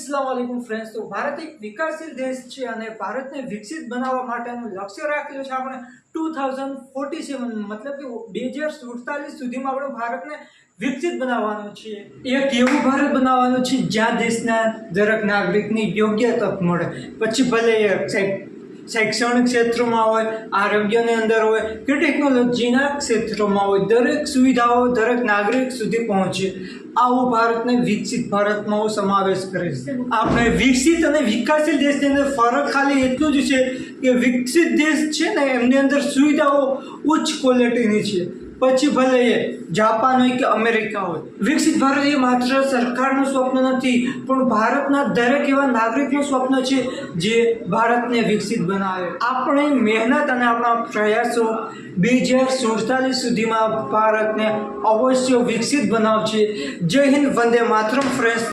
अस्सलाम वालेकुम फ्रेंड्स। तो भारत एक विकासशील देश છે અને ભારતને વિકસિત બનાવવા માટેનું લક્ષ્ય રાખેલું છે આપણે 2047 મતલબ કે 2047 સુધીમાં આપણે ભારતને વિકસિત બનાવવાનું છે। એક એવું ભારત બનાવવાનું છે જ્યાં દેશના દરેક નાગરિકને યોગ્ય તક મળે, પછી ભલે એ શૈક્ષણિક ક્ષેત્રમાં હોય, આરોગ્યની અંદર હોય કે ટેકનોલોજીના ક્ષેત્રમાં હોય, દરેક સુવિધાઓ દરેક નાગરિક સુધી પહોંચે। આવું ભારતને વિકસિત ભારતમાં સમાવેશ કરે છે। આપણે વિકસિત અને વિકાસશીલ દેશની અંદર ફરક ખાલી એટલું જ છે કે વિકસિત દેશ છે ને એમની અંદર સુવિધાઓ ઉચ્ચ ક્વોલિટીની છે, પછી ભલે એ જાપાન હોય કે અમેરિકા હોય। વિકસિત ભારત એ માત્ર સરકારનું સ્વપ્ન નથી, પણ ભારતના દરેક એવા નાગરિકનું સ્વપ્ન છે જે ભારતને વિકસિત બનાવે। આપણે મહેનત અને આપણા પ્રયાસો 2047 સુધીમાં ભારતને અવશ્ય વિકસિત બનાવશે। જય હિન્દ, વંદે માતરમ ફ્રેન્ડ્સ।